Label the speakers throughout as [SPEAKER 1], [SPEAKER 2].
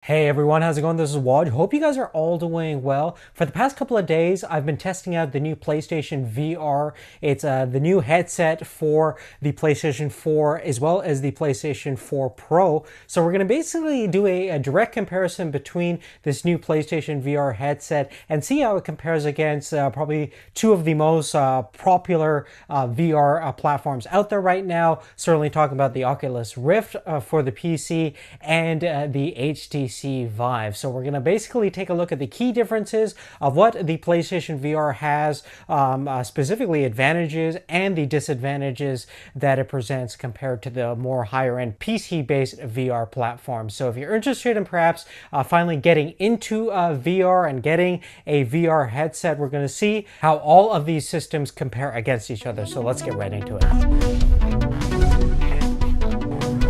[SPEAKER 1] Hey everyone, how's it going? This is Wad. Hope you guys are all doing well. For the past couple of days, I've been testing out the new PlayStation VR. It's the new headset for the PlayStation 4 as well as the PlayStation 4 Pro. So we're going to basically do a direct comparison between this new PlayStation VR headset and see how it compares against probably two of the most popular VR platforms out there right now. Certainly talking about the Oculus Rift for the PC and the HTC Vive. So we're going to basically take a look at the key differences of what the PlayStation VR has, specifically advantages and the disadvantages that it presents compared to the more higher end PC-based VR platforms. So if you're interested in perhaps finally getting into VR and getting a VR headset, we're going to see how all of these systems compare against each other. So let's get right into it.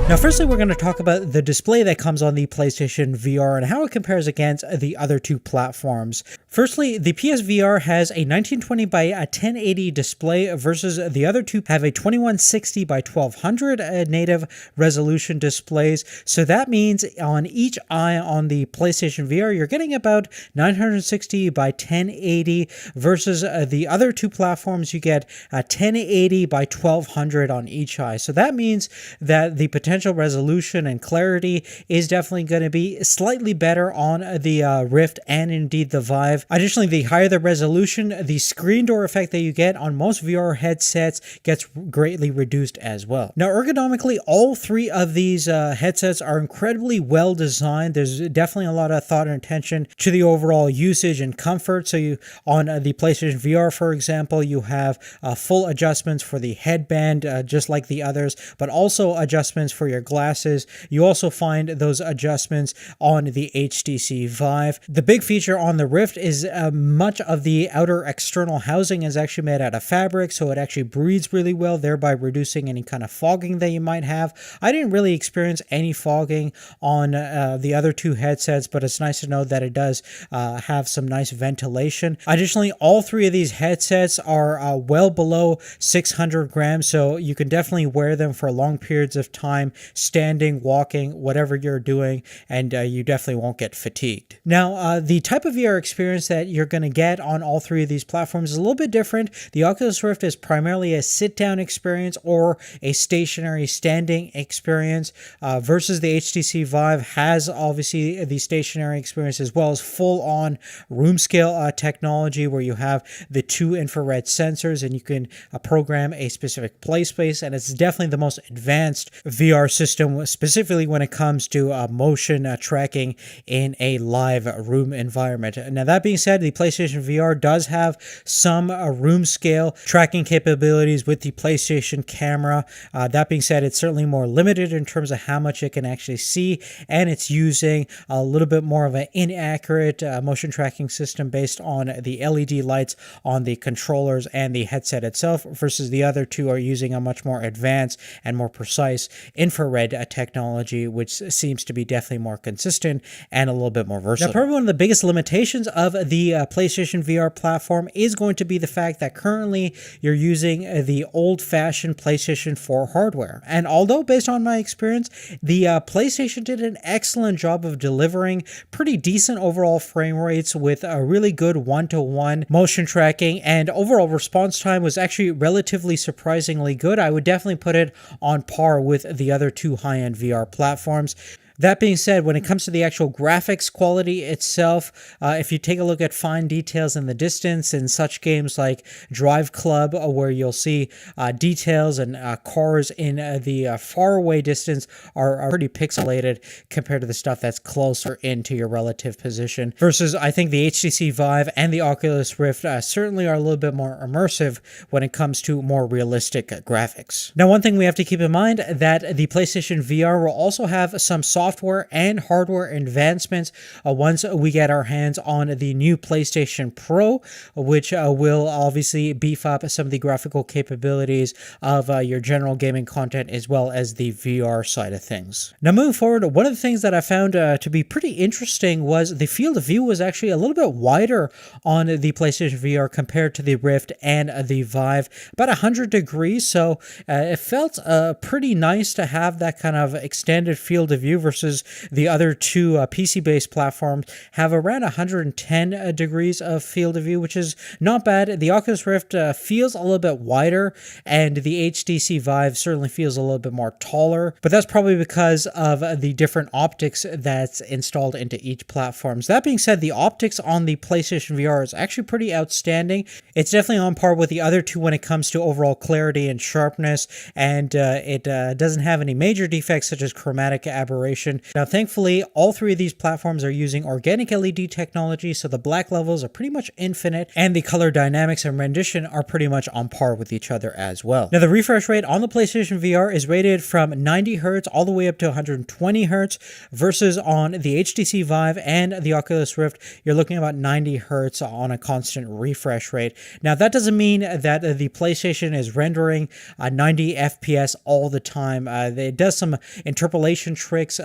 [SPEAKER 1] Now, firstly, we're going to talk about the display that comes on the PlayStation VR and how it compares against the other two platforms. Firstly, the PSVR has a 1920 by 1080 display versus the other two have a 2160 by 1200 native resolution displays. So that means on each eye on the PlayStation VR, you're getting about 960 by 1080 versus the other two platforms, you get 1080 by 1200 on each eye. So that means that the potential resolution and clarity is definitely going to be slightly better on the Rift and indeed the Vive. Additionally, the higher the resolution, the screen door effect that you get on most VR headsets gets greatly reduced as well. Now, ergonomically, all three of these headsets are incredibly well designed. There's definitely a lot of thought and attention to the overall usage and comfort. So you on the PlayStation VR, for example, you have full adjustments for the headband, just like the others, but also adjustments for your glasses. You also find those adjustments on the HTC Vive. The big feature on the Rift is much of the outer external housing is actually made out of fabric, so it actually breathes really well, thereby reducing any kind of fogging that you might have. I didn't really experience any fogging on the other two headsets, but it's nice to know that it does have some nice ventilation. Additionally, all three of these headsets are well below 600 grams, so you can definitely wear them for long periods of time, standing, walking, whatever you're doing, and you definitely won't get fatigued. Now, the type of VR experience that you're going to get on all three of these platforms is a little bit different. The Oculus Rift is primarily a sit-down experience or a stationary standing experience versus the HTC Vive has obviously the stationary experience as well as full-on room-scale technology where you have the two infrared sensors and you can program a specific play space, and it's definitely the most advanced VR system, specifically when it comes to motion tracking in a live room environment. Now, that being said, the PlayStation VR does have some room scale tracking capabilities with the PlayStation camera. That being said, it's certainly more limited in terms of how much it can actually see, and it's using a little bit more of an inaccurate motion tracking system based on the LED lights on the controllers and the headset itself, versus the other two are using a much more advanced and more precise infrared technology, which seems to be definitely more consistent and a little bit more versatile. Now, probably one of the biggest limitations of the PlayStation VR platform is going to be the fact that currently you're using the old-fashioned PlayStation 4 hardware. And although, based on my experience, the PlayStation did an excellent job of delivering pretty decent overall frame rates with a really good one-to-one motion tracking, and overall response time was actually relatively surprisingly good. I would definitely put it on par with the other two high-end VR platforms. That being said, when it comes to the actual graphics quality itself, if you take a look at fine details in the distance in such games like Drive Club, where you'll see details and cars in the faraway distance are pretty pixelated compared to the stuff that's closer into your relative position. Versus, I think the HTC Vive and the Oculus Rift certainly are a little bit more immersive when it comes to more realistic graphics. Now, one thing we have to keep in mind that the PlayStation VR will also have some software and hardware advancements once we get our hands on the new PlayStation Pro, which will obviously beef up some of the graphical capabilities of your general gaming content as well as the VR side of things. Now, moving forward, one of the things that I found to be pretty interesting was the field of view was actually a little bit wider on the PlayStation VR compared to the Rift and the Vive, about 100 degrees, so it felt pretty nice to have that kind of extended field of view versus versus the other two PC-based platforms have around 110 degrees of field of view, which is not bad. The Oculus Rift feels a little bit wider, and the HTC Vive certainly feels a little bit more taller, but that's probably because of the different optics that's installed into each platform. That being said, the optics on the PlayStation VR is actually pretty outstanding. It's definitely on par with the other two when it comes to overall clarity and sharpness, and it doesn't have any major defects such as chromatic aberration. Now, thankfully, all three of these platforms are using organic LED technology, so the black levels are pretty much infinite, and the color dynamics and rendition are pretty much on par with each other as well. Now, the refresh rate on the PlayStation VR is rated from 90 Hz all the way up to 120 Hz, versus on the HTC Vive and the Oculus Rift, you're looking at about 90 Hz on a constant refresh rate. Now, that doesn't mean that the PlayStation is rendering 90 FPS all the time. It does some interpolation tricks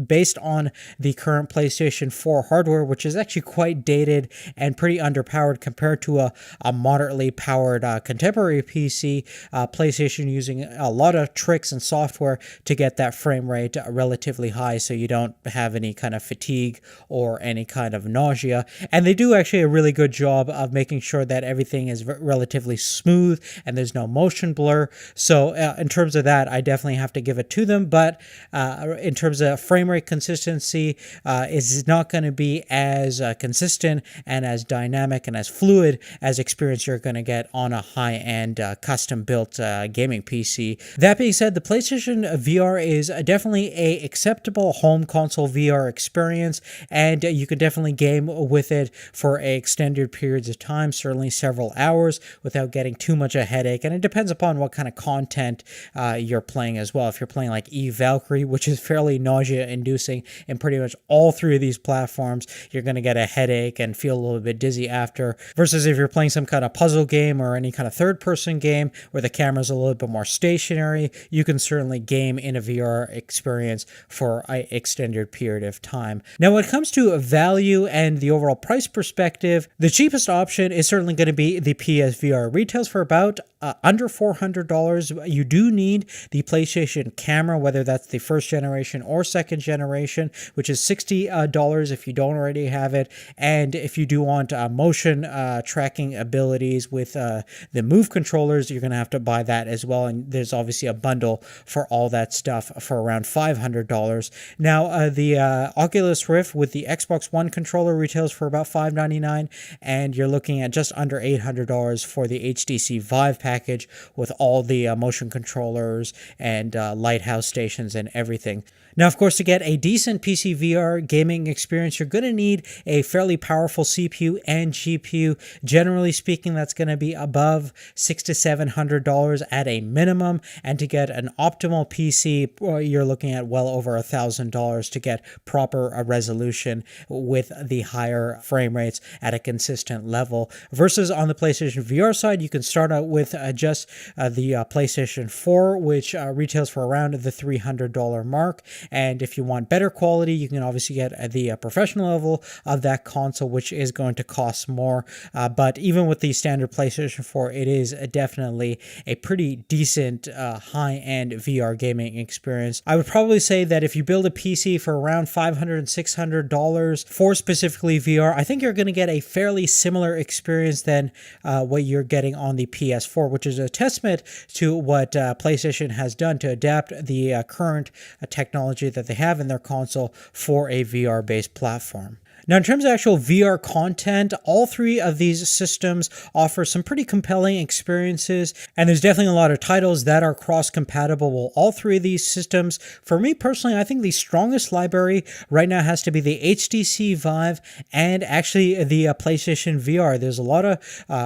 [SPEAKER 1] based on the current PlayStation 4 hardware, which is actually quite dated and pretty underpowered compared to a moderately powered contemporary PC. PlayStation using a lot of tricks and software to get that frame rate relatively high so you don't have any kind of fatigue or any kind of nausea. And they do actually a really good job of making sure that everything is relatively smooth and there's no motion blur. So in terms of that, I definitely have to give it to them. But in terms of frame rate consistency, is not going to be as consistent and as dynamic and as fluid as experience you're going to get on a high-end custom-built gaming PC. That being said, the PlayStation VR is definitely a acceptable home console VR experience, and you can definitely game with it for extended periods of time, certainly several hours, without getting too much a headache. And it depends upon what kind of content you're playing as well. If you're playing like Valkyrie, which is fairly nausea-inducing in pretty much all three of these platforms, you're going to get a headache and feel a little bit dizzy after, versus if you're playing some kind of puzzle game or any kind of third-person game where the camera's a little bit more stationary, you can certainly game in a VR experience for an extended period of time. Now, when it comes to value and the overall price perspective, the cheapest option is certainly going to be the PSVR. It retails for about under $400. You do need the PlayStation camera, whether that's the first generation or second generation, which is $60 if you don't already have it. And if you do want motion tracking abilities with the Move controllers, you're going to have to buy that as well. And there's obviously a bundle for all that stuff for around $500. Now, the Oculus Rift with the Xbox One controller retails for about $599, and you're looking at just under $800 for the HTC Vive package with all the motion controllers and lighthouse stations and everything. Now, of course, to get a decent PC VR gaming experience, you're going to need a fairly powerful CPU and GPU. Generally speaking, that's going to be above $600 to $700 at a minimum. And to get an optimal PC, you're looking at well over $1,000 to get proper resolution with the higher frame rates at a consistent level. Versus on the PlayStation VR side, you can start out with just the PlayStation 4, which retails for around the $300 mark. And if you want better quality, you can obviously get the professional level of that console, which is going to cost more. But even with the standard PlayStation 4, it is definitely a pretty decent high-end VR gaming experience. I would probably say that if you build a PC for around $500 and $600 for specifically VR, I think you're going to get a fairly similar experience than what you're getting on the PS4, which is a testament to what PlayStation has done to adapt the current technology that they have in their console for a VR-based platform. Now, in terms of actual VR content, all three of these systems offer some pretty compelling experiences, and there's definitely a lot of titles that are cross-compatible with all three of these systems. For me personally, I think the strongest library right now has to be the HTC Vive and actually the PlayStation VR. There's a lot of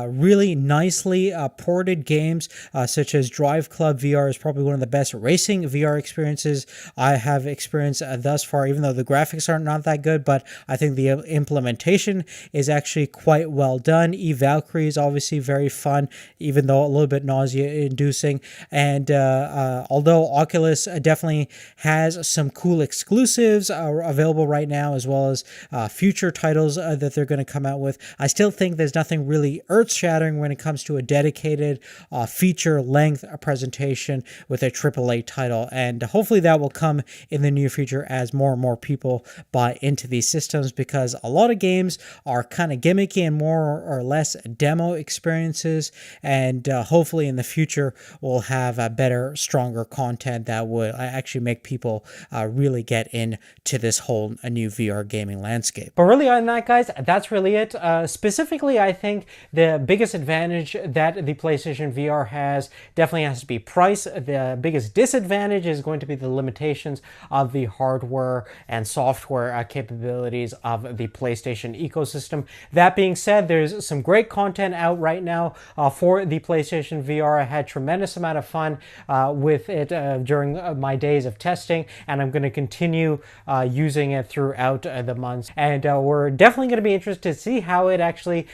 [SPEAKER 1] really nicely ported games, such as Drive Club VR is probably one of the best racing VR experiences I have experienced thus far, even though the graphics are not that good, but I think the implementation is actually quite well done. Valkyrie is obviously very fun, even though a little bit nausea-inducing. And although Oculus definitely has some cool exclusives available right now, as well as future titles that they're going to come out with, I still think there's nothing really earth-shattering when it comes to a dedicated feature-length presentation with a AAA title. And hopefully that will come in the near future as more and more people buy into these systems, because a lot of games are kind of gimmicky and more or less demo experiences, and hopefully in the future we'll have a better, stronger content that would actually make people really get into this whole new VR gaming landscape. But really, on that, guys, that's really it. Specifically, I think the biggest advantage that the PlayStation VR has definitely has to be price. The biggest disadvantage is going to be the limitations of the hardware and software capabilities of the PlayStation ecosystem. That being said, there's some great content out right now for the PlayStation VR. I had a tremendous amount of fun with it during my days of testing, and I'm going to continue using it throughout the months. And we're definitely going to be interested to see how it actually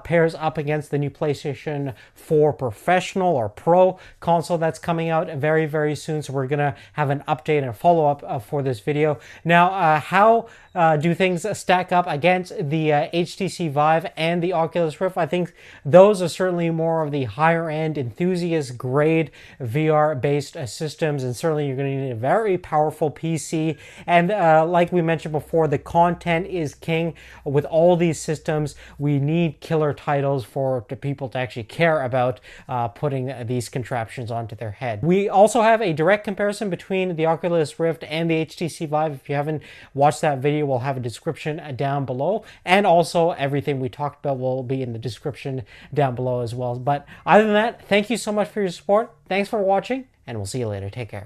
[SPEAKER 1] pairs up against the new PlayStation 4 Professional or Pro console that's coming out very, very soon. So we're going to have an update and a follow-up for this video. Now, how do things stack up against the HTC Vive and the Oculus Rift? I think those are certainly more of the higher end, enthusiast grade VR based systems, and certainly you're going to need a very powerful PC. And like we mentioned before, the content is king. With all these systems, we need killer titles for the people to actually care about putting these contraptions onto their head. We also have a direct comparison between the Oculus Rift and the HTC Vive. If you haven't watched that video, we'll have a description down below, and also everything we talked about will be in the description down below as well. But other than that, thank you so much for your support. Thanks for watching, and we'll see you later. Take care.